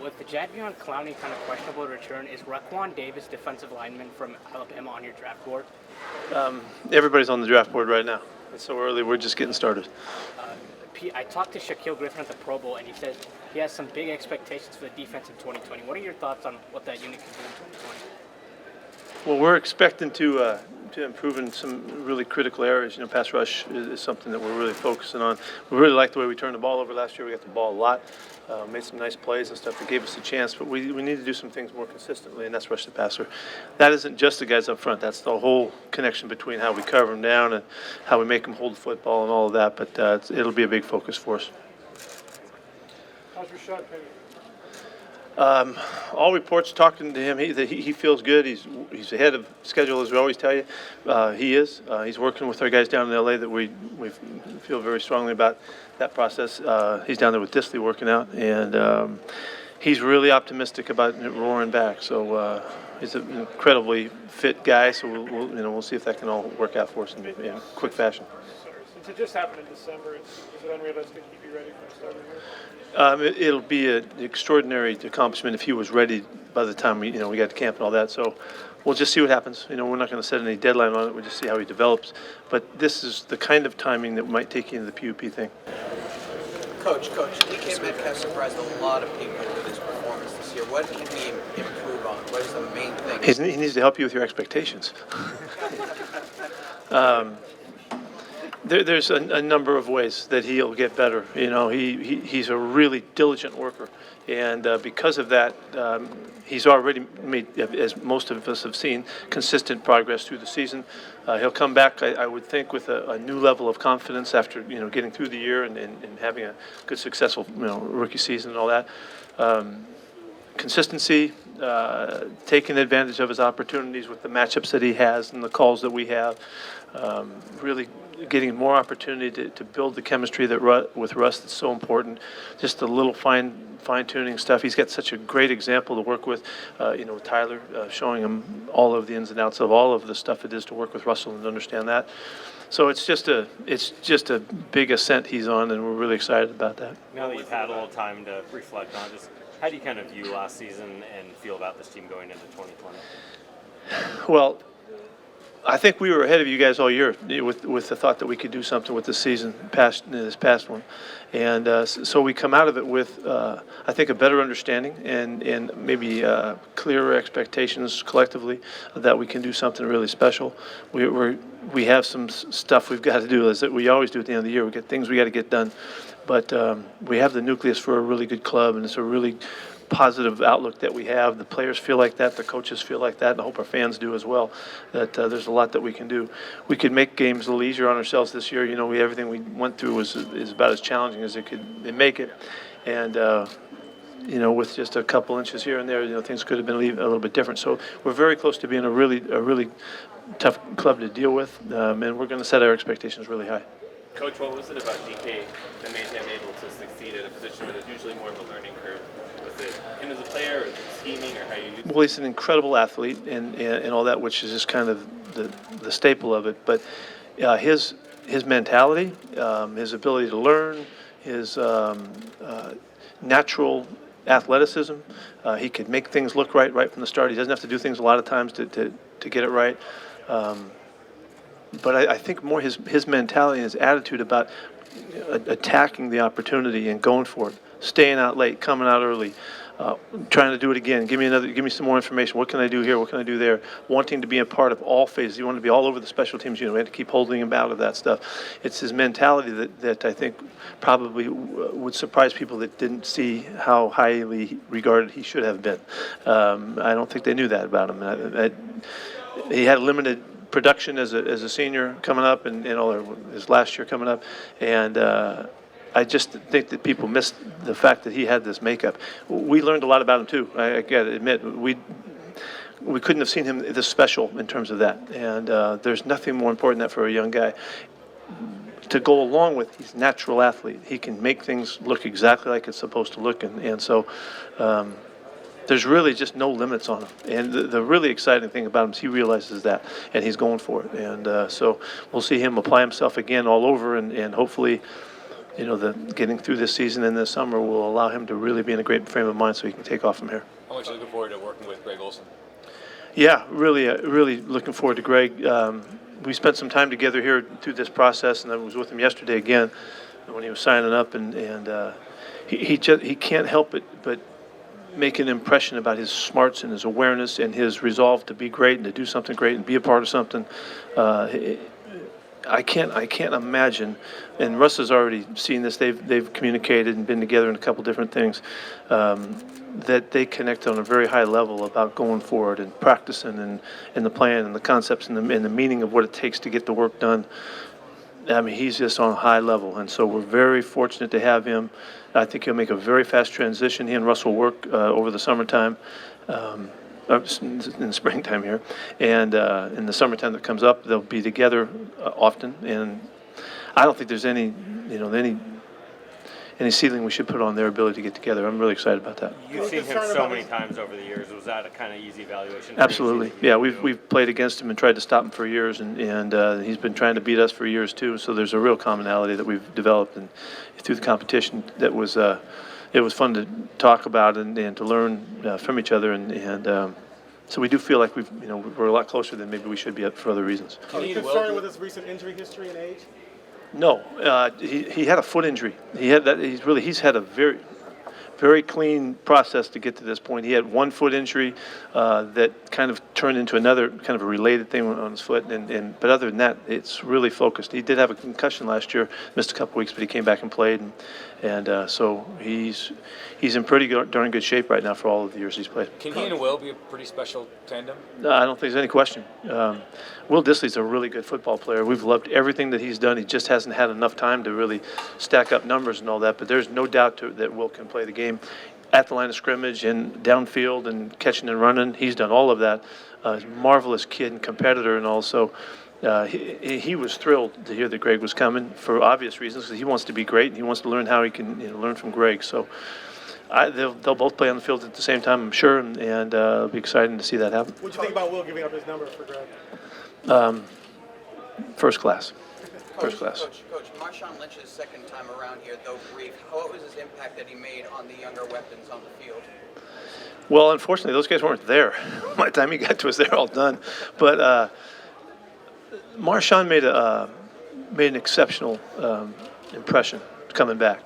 with the Jadeveon Clowney kind of questionable return, is Raquan Davis, defensive lineman from Alabama, on your draft board? Everybody's on the draft board right now. It's so early, we're just getting started. Pete, I talked to Shaquill Griffin at the Pro Bowl, and he says he has some big expectations for the defense in 2020. What are your thoughts on what that unit can do in 2020? Well, we're expecting to improve in some really critical areas. Pass rush is something that we're really focusing on. We really liked the way we turned the ball over last year. We got the ball a lot, made some nice plays and stuff that gave us a chance, but we need to do some things more consistently, and that's rush the passer. That isn't just the guys up front. That's the whole connection between how we cover them down and how we make them hold the football and all of that, but it'll be a big focus for us. How's Rashaad paying? All reports talking to him, he feels good. He's ahead of schedule, as we always tell you. He is. He's working with our guys down in L.A. that we feel very strongly about that process. He's down there with Disley working out, and he's really optimistic about roaring back. So he's an incredibly fit guy. So we'll see if that can all work out for us in quick fashion. Since it just happened in December, is it unrealistic to keep you ready for the start of the year? It'll be an extraordinary accomplishment if he was ready by the time we got to camp and all that. So we'll just see what happens. We're not going to set any deadline on it. We'll just see how he develops. But this is the kind of timing that might take you into the PUP thing. Coach, DK Metcalf surprised a lot of people with his performance this year. What can he improve on? What is the main thing? He needs to help you with your expectations. There's a number of ways that he'll get better. He's a really diligent worker, and because of that, he's already made, as most of us have seen, consistent progress through the season. He'll come back, I would think, with a new level of confidence after getting through the year and having a good, successful rookie season and all that. Consistency, taking advantage of his opportunities with the matchups that he has and the calls that we have, really getting more opportunity to build the chemistry with Russ that's so important. Just a little fine-tuning stuff. He's got such a great example to work with, with Tyler, showing him all of the ins and outs of all of the stuff it is to work with Russell and understand that. So it's just a big ascent he's on, and we're really excited about that. Now that you've had a little time to reflect on just how do you kind of view last season and feel about this team going into 2020? Well, I think we were ahead of you guys all year with the thought that we could do something with this season, this past one. And so we come out of it with, I think, a better understanding and maybe clearer expectations collectively that we can do something really special. We have some stuff we've got to do, as we always do at the end of the year. We got things we got to get done. But we have the nucleus for a really good club, and it's a really positive outlook that we have. The players feel like that, the coaches feel like that, and I hope our fans do as well, that there's a lot that we can do. We could make games a little easier on ourselves this year. Everything we went through is about as challenging as it could make it. And, with just a couple inches here and there, things could have been a little bit different. So we're very close to being a really tough club to deal with, and we're going to set our expectations really high. Coach, what was it about DK that made him able to succeed at a position that is usually more of a learning curve? Was it him as a player, or scheming, or how you? Well, he's an incredible athlete and all that, which is just kind of the staple of it. But his mentality, his ability to learn, his natural athleticism, he could make things look right from the start. He doesn't have to do things a lot of times to get it right. But I think more his mentality and his attitude about attacking the opportunity and going for it, staying out late, coming out early, trying to do it again. Give me some more information. What can I do here? What can I do there? Wanting to be a part of all phases. You want to be all over the special teams unit. We had to keep holding him out of that stuff. It's his mentality that I think probably would surprise people that didn't see how highly regarded he should have been. I don't think they knew that about him. He had limited production as a senior coming up, and his last year coming up, and I just think that people missed the fact that he had this makeup. We learned a lot about him too. I got to admit, we couldn't have seen him this special in terms of that, and there's nothing more important than that for a young guy. To go along with, he's a natural athlete. He can make things look exactly like it's supposed to look, and so. There's really just no limits on him. And the really exciting thing about him is he realizes that, and he's going for it. And so we'll see him apply himself again all over and hopefully getting through this season and this summer will allow him to really be in a great frame of mind so he can take off from here. How much are you looking forward to working with Greg Olsen? Yeah, really looking forward to Greg. We spent some time together here through this process, and I was with him yesterday again when he was signing up, and he can't help but make an impression about his smarts and his awareness and his resolve to be great and to do something great and be a part of something. I can't imagine, and Russ has already seen this. They've communicated and been together in a couple different things. That they connect on a very high level about going forward and practicing and the plan and the concepts and the meaning of what it takes to get the work done. I mean, he's just on a high level, and so we're very fortunate to have him. I think he'll make a very fast transition. He and Russ will work over the summertime, in the springtime here, and in the summertime that comes up, they'll be together often. And I don't think there's any ceiling we should put on their ability to get together. I'm really excited about that. You've seen him so many times over the years. Was that a kind of easy evaluation? Absolutely. Yeah, we've played against him and tried to stop him for years, and he's been trying to beat us for years too. So there's a real commonality that we've developed, and through the competition, that was it was fun to talk about and to learn from each other, and so we do feel like we're a lot closer than maybe we should be for other reasons. Are you concerned with his recent injury history and age? No, he had a foot injury. He had that. He's had a very clean process to get to this point. He had one foot injury that kind of turned into another kind of a related thing on his foot, but other than that, it's really focused. He did have a concussion last year, missed a couple weeks, but he came back and played, and so he's in pretty darn good shape right now for all of the years he's played. Can he and Will be a pretty special tandem? No, I don't think there's any question. Will Dissly's a really good football player. We've loved everything that he's done. He just hasn't had enough time to really stack up numbers and all that, but there's no doubt that Will can play the game at the line of scrimmage and downfield and catching and running. He's done all of that. He's a marvelous kid and competitor, and also he was thrilled to hear that Greg was coming for obvious reasons, because he wants to be great and he wants to learn how he can learn from Greg. So they'll both play on the field at the same time, I'm sure, and it'll be exciting to see that happen. What do you think about Will giving up his number for Greg? First class. First class. Coach, Marshawn Lynch's second time around here, though brief, what was his impact that he made on the younger weapons on the field? Well, unfortunately, those guys weren't there. By the time he got to us, they're all done. But Marshawn made an exceptional impression coming back.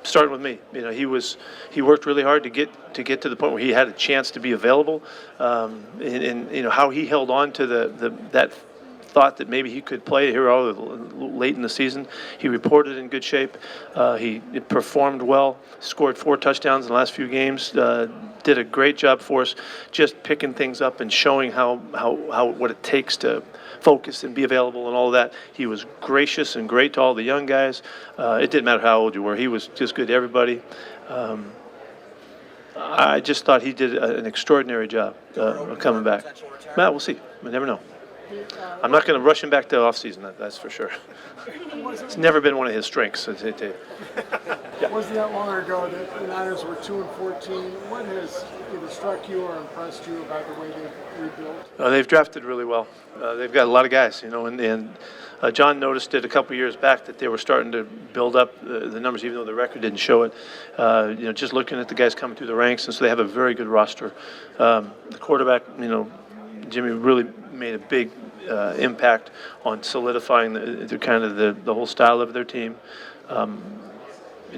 Starting with me, he worked really hard to get to the point where he had a chance to be available, and how he held on to that thought that maybe he could play here late in the season. He reported in good shape. He performed well, scored 4 touchdowns in the last few games, did a great job for us, just picking things up and showing how what it takes to focus and be available and all of that. He was gracious and great to all the young guys. It didn't matter how old you were. He was just good to everybody. I just thought he did an extraordinary job coming back. Matt, we'll see. We never know. I'm not going to rush him back to off-season, that's for sure. It's never been one of his strengths. Wasn't that long ago that the Niners were 2-14? What has either struck you or impressed you about the way they've rebuilt? They've drafted really well. They've got a lot of guys, and John noticed it a couple years back that they were starting to build up the numbers, even though the record didn't show it. Just looking at the guys coming through the ranks, and so they have a very good roster. The quarterback, Jimmy really made a big impact on solidifying the whole style of their team.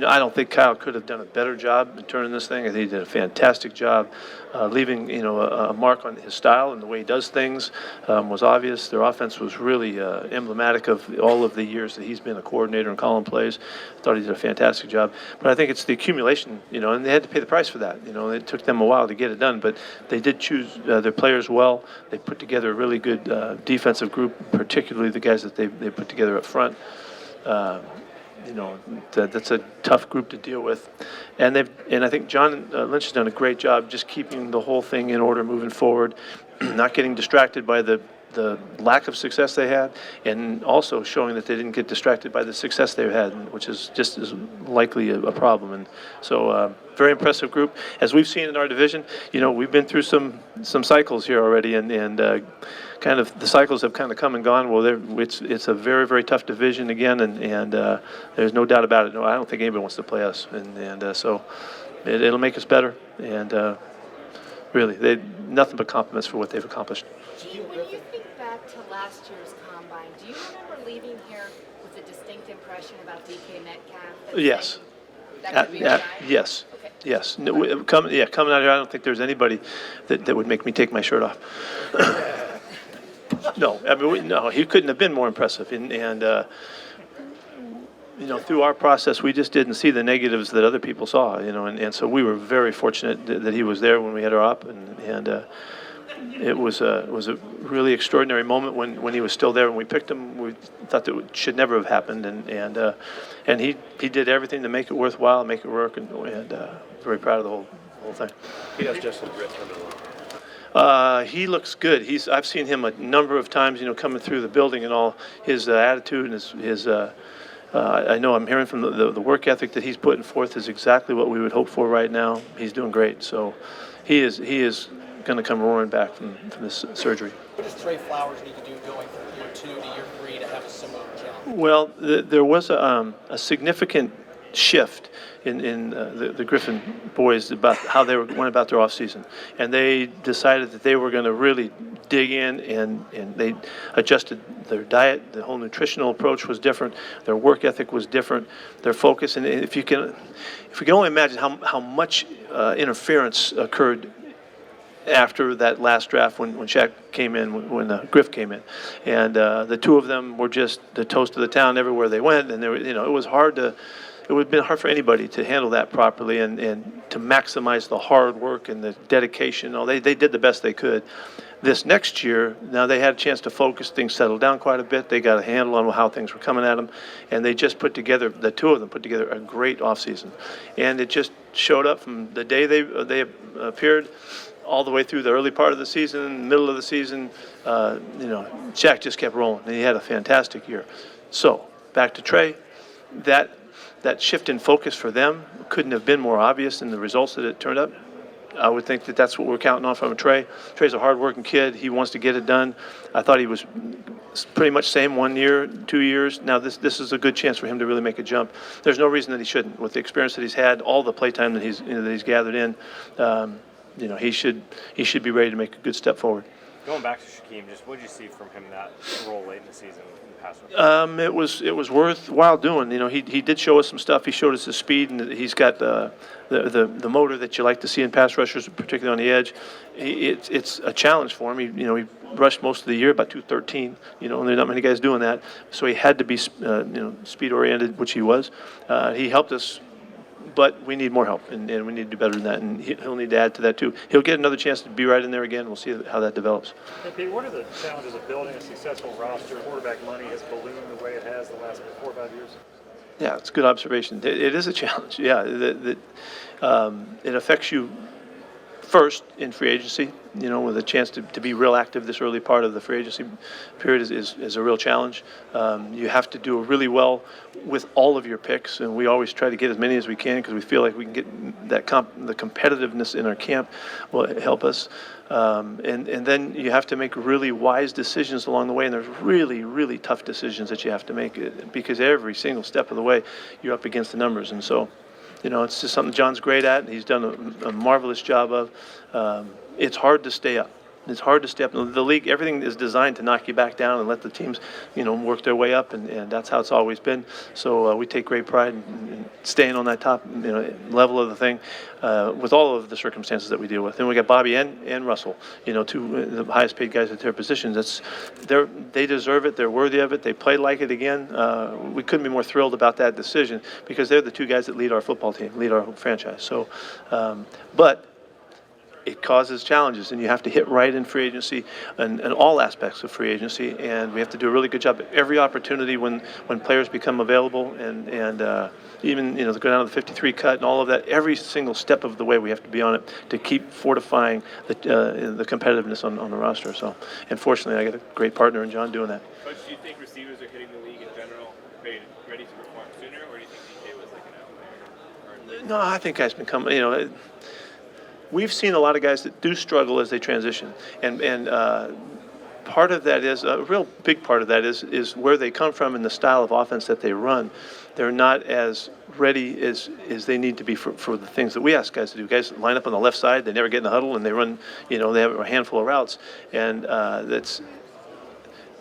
I don't think Kyle could have done a better job in turning this thing. I think he did a fantastic job, leaving a mark on his style and the way he does things was obvious. Their offense was really emblematic of all of the years that he's been a coordinator and calling plays. I thought he did a fantastic job. But I think it's the accumulation, and they had to pay the price for that. It took them a while to get it done, but they did choose their players well. They put together a really good defensive group, particularly the guys that they put together up front. That's a tough group to deal with, and I think John Lynch has done a great job just keeping the whole thing in order moving forward, not getting distracted by the the lack of success they had, and also showing that they didn't get distracted by the success they had, which is just as likely a problem. And so, very impressive group. As we've seen in our division, we've been through some cycles here already, and kind of the cycles have kind of come and gone. Well, it's a very, very tough division again, and there's no doubt about it. No, I don't think anybody wants to play us, and so it'll make us better. And really, nothing but compliments for what they've accomplished. When you think back to last year's combine, do you remember leaving here with a distinct impression about DK Metcalf? Yes. That could be a guy? Yes. Okay. Yes. No, coming out here, I don't think there's anybody that would make me take my shirt off. No, I mean, no, he couldn't have been more impressive. And through our process, we just didn't see the negatives that other people saw, and so we were very fortunate that he was there when we had our op, and it was a really extraordinary moment when he was still there when we picked him. We thought that it should never have happened, and he did everything to make it worthwhile, make it work, and very proud of the whole thing. He has Justin Britt coming along. He looks good. I've seen him a number of times, coming through the building and all. His attitude and his I know I'm hearing from the work ethic that he's putting forth is exactly what we would hope for right now. He's doing great. So he is going to come roaring back from this surgery. What does Tre Flowers need to do going from year 2 to year 3 to have a similar challenge? Well, there was a significant shift in the Griffin boys about how they went about their off season, and they decided that they were going to really dig in, and they adjusted their diet. The whole nutritional approach was different. Their work ethic was different. Their focus, and if you can only imagine how much interference occurred after that last draft when Shaq came in, when Griff came in, and the two of them were just the toast of the town everywhere they went, and it was hard to. It would have been hard for anybody to handle that properly and to maximize the hard work and the dedication. They did the best they could. This next year, now they had a chance to focus. Things settled down quite a bit. They got a handle on how things were coming at them, and they just the two of them put together a great offseason. And it just showed up from the day they appeared all the way through the early part of the season, middle of the season. Shaq just kept rolling, and he had a fantastic year. So back to Tre, that shift in focus for them couldn't have been more obvious in the results that it turned up. I would think that that's what we're counting on from Tre. Tre's a hard-working kid. He wants to get it done. I thought he was pretty much same 1 year, 2 years. Now this is a good chance for him to really make a jump. There's no reason that he shouldn't. With the experience that he's had, all the playtime that he's gathered in, he should be ready to make a good step forward. Going back to Shaquem, just what did you see from him in that role late in the season in the pass rush? It was worthwhile doing. He did show us some stuff. He showed us his speed, and he's got the motor that you like to see in pass rushers, particularly on the edge. It's a challenge for him. He rushed most of the year about 213. And there's not many guys doing that. So he had to be speed oriented, which he was. He helped us. But we need more help, and we need to do better than that, and he'll need to add to that too. He'll get another chance to be right in there again. We'll see how that develops. Hey, Pete, what are the challenges of building a successful roster? Quarterback money has ballooned the way it has the last 4 or 5 years. Yeah, it's a good observation. It is a challenge. Yeah, it affects you first in free agency, with a chance to be real active this early part of the free agency period is a real challenge. You have to do really well with all of your picks, and we always try to get as many as we can because we feel like we can get that the competitiveness in our camp will help us. And then you have to make really wise decisions along the way, and there's really, really tough decisions that you have to make because every single step of the way you're up against the numbers. And so, it's just something John's great at, and he's done a marvelous job of. It's hard to stay up. It's hard to stay up. The league, everything is designed to knock you back down and let the teams, work their way up, and that's how it's always been. So we take great pride in staying on that top, level of the thing with all of the circumstances that we deal with. And we got Bobby and Russell, two the highest paid guys at their positions. They deserve it. They're worthy of it. They play like it again. We couldn't be more thrilled about that decision because they're the two guys that lead our football team, lead our franchise. So, but it causes challenges, and you have to hit right in free agency and all aspects of free agency, and we have to do a really good job at every opportunity when players become available, and even to go down to the 53 cut and all of that. Every single step of the way we have to be on it to keep fortifying the competitiveness on the roster. So, and fortunately, I got a great partner in John doing that. Coach, do you think receivers are hitting the league in general ready to perform sooner, or do you think DK was like an outlier? No, I think guys been coming. We've seen a lot of guys that do struggle as they transition, and part of that is a real big part of that is where they come from and the style of offense that they run. They're not as ready as they need to be for the things that we ask guys to do. Guys line up on the left side, they never get in the huddle, and they run. They have a handful of routes, and that's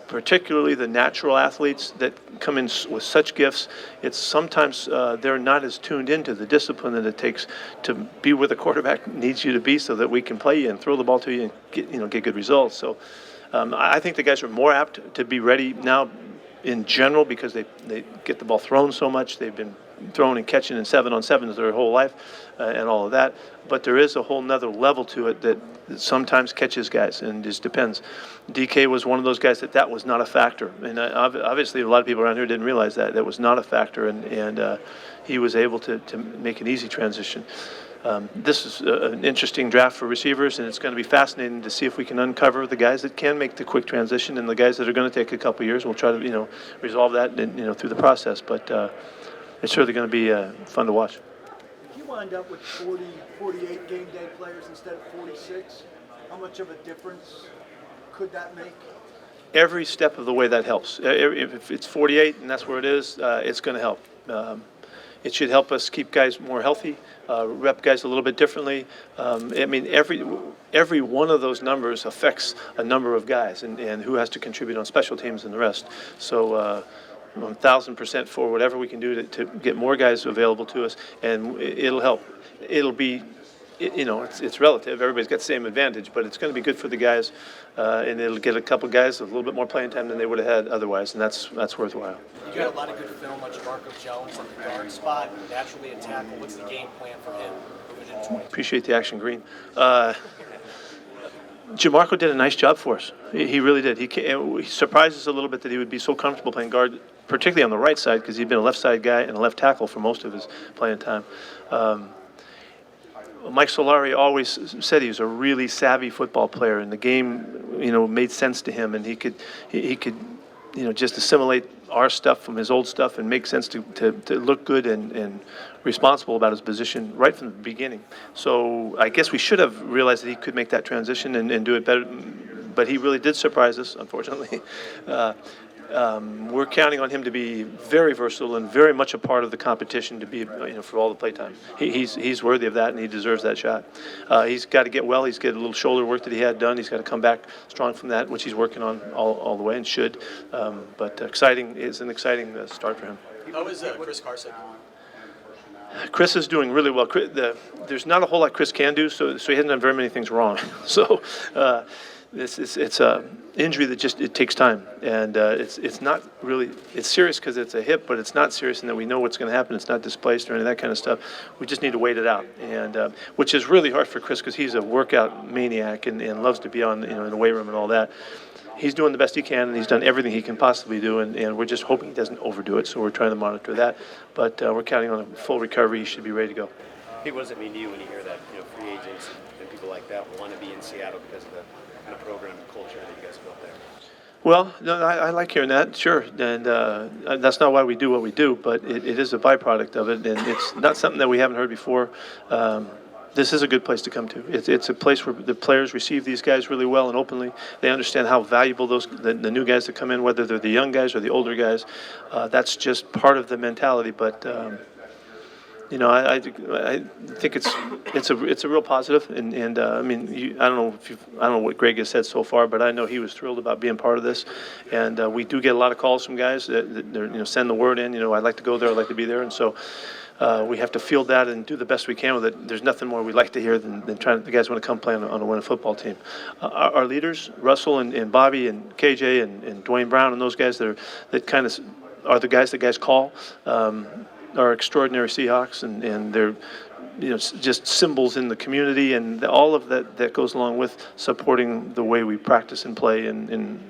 particularly the natural athletes that come in with such gifts. It's sometimes they're not as tuned into the discipline that it takes to be where the quarterback needs you to be, so that we can play you and throw the ball to you and get good results. So I think the guys are more apt to be ready now in general because they get the ball thrown so much. They've been throwing and catching in 7-on-7s their whole life and all of that. But there is a whole nother level to it that sometimes catches guys, and just depends. DK was one of those guys that was not a factor. And obviously a lot of people around here didn't realize that was not a factor, and he was able to make an easy transition. This is an interesting draft for receivers, and it's going to be fascinating to see if we can uncover the guys that can make the quick transition and the guys that are going to take a couple years. We'll try to resolve that through the process, but it's certainly going to be fun to watch. If you wind up with 40, 48 game day players instead of 46, how much of a difference could that make? Every step of the way that helps. If it's 48 and that's where it is, it's going to help. It should help us keep guys more healthy, rep guys a little bit differently. Every one of those numbers affects a number of guys and who has to contribute on special teams and the rest. So 1,000% for whatever we can do to get more guys available to us, and it'll help. It'll be, it's relative. Everybody's got the same advantage, but it's going to be good for the guys, and it'll get a couple guys a little bit more playing time than they would have had otherwise, and that's worthwhile. You got a lot of good film on Jamarco Jones on the guard spot, naturally a tackle. What's the game plan for him moving into 2020? Appreciate the action, Green. Jamarco did a nice job for us. He really did. He surprised us a little bit that he would be so comfortable playing guard, particularly on the right side, because he'd been a left side guy and a left tackle for most of his playing time. Mike Solari always said he was a really savvy football player, and the game, made sense to him, and he could, just assimilate our stuff from his old stuff and make sense to look good and responsible about his position right from the beginning. So I guess we should have realized that he could make that transition and do it better, but he really did surprise us, unfortunately. We're counting on him to be very versatile and very much a part of the competition to be, for all the playtime. He's worthy of that, and he deserves that shot. He's got to get well. He's got a little shoulder work that he had done. He's got to come back strong from that, which he's working on all the way and should. But exciting is an exciting start for him. How is Chris Carson? Chris is doing really well. There's not a whole lot Chris can do, so he hasn't done very many things wrong. So. It's a injury that it takes time, and it's not really, it's serious because it's a hip, but it's not serious in that we know what's going to happen. It's not displaced or any of that kind of stuff. We just need to wait it out, and which is really hard for Chris because he's a workout maniac and loves to be on in the weight room and all that. He's doing the best he can, and he's done everything he can possibly do, and we're just hoping he doesn't overdo it. So we're trying to monitor that, but we're counting on a full recovery. He should be ready to go. Hey, what does it mean to you when you hear that free agents and people like that want to be in Seattle because of the kind of program and culture that you guys built there? Well, no, I like hearing that, sure, and that's not why we do what we do, but it is a byproduct of it, and it's not something that we haven't heard before. This is a good place to come to. It's a place where the players receive these guys really well and openly. They understand how valuable the new guys that come in, whether they're the young guys or the older guys. That's just part of the mentality, but. I think it's a real positive, and I don't know what Greg has said so far, but I know he was thrilled about being part of this, and we do get a lot of calls from guys that send the word in. I'd like to go there, I'd like to be there, and so we have to field that and do the best we can with it. There's nothing more we'd like to hear than trying the guys want to come play on a winning football team. Our leaders, Russell and Bobby and KJ and Dwayne Brown and those guys that kind of are the guys that guys call. are extraordinary Seahawks, and they're just symbols in the community, and all of that goes along with supporting the way we practice and play and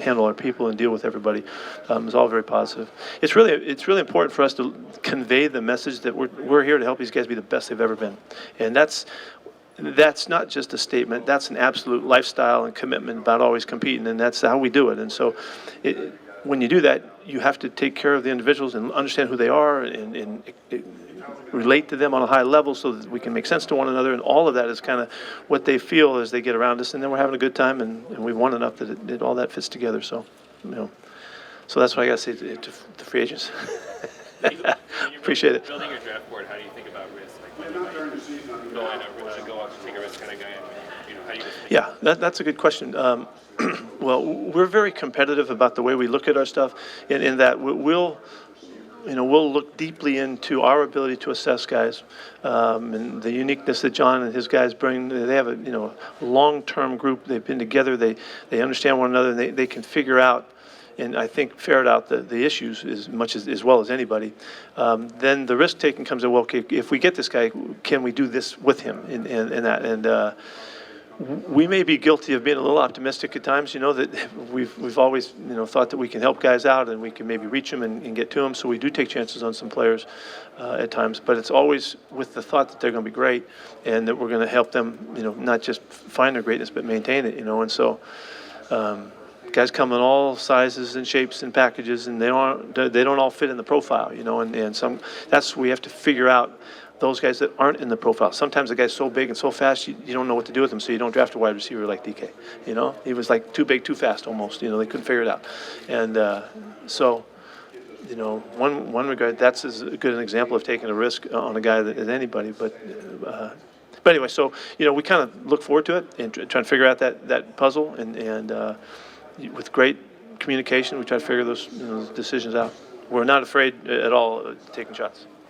handle our people and deal with everybody is all very positive. It's really important for us to convey the message that we're here to help these guys be the best they've ever been, and that's not just a statement. That's an absolute lifestyle and commitment about always competing, and that's how we do it. And so, when you do that, you have to take care of the individuals and understand who they are and relate to them on a high level so that we can make sense to one another. And all of that is kind of what they feel as they get around us. And then we're having a good time, and we've won enough that all that fits together. So, so that's what I got to say to the free agents. Appreciate it. Building your draft board, how do you think about risk? Like when you might go up and take a risk kind of guy. How do you just Yeah, that's a good question. Well, we're very competitive about the way we look at our stuff, in that we'll look deeply into our ability to assess guys, and the uniqueness that John and his guys bring. They have a long-term group. They've been together. They understand one another. And they can figure out, and I think ferret out the issues as well as anybody. Then the risk taking comes in. Well, okay, if we get this guy, can we do this with him? And we may be guilty of being a little optimistic at times, that we've always, thought that we can help guys out and we can maybe reach them and get to them. So we do take chances on some players at times, but it's always with the thought that they're going to be great and that we're going to help them, not just find their greatness, but maintain it, And so guys come in all sizes and shapes and packages, and they don't all fit in the profile, and some that's we have to figure out. Those guys that aren't in the profile. Sometimes the guy's so big and so fast, you don't know what to do with him, so you don't draft a wide receiver like DK. He was like too big, too fast almost. They couldn't figure it out. And so, one regard, that's as good an example of taking a risk on a guy as anybody. But anyway, so, we kind of look forward to it and try to figure out that puzzle. And with great communication, we try to figure those decisions out. We're not afraid at all of taking shots.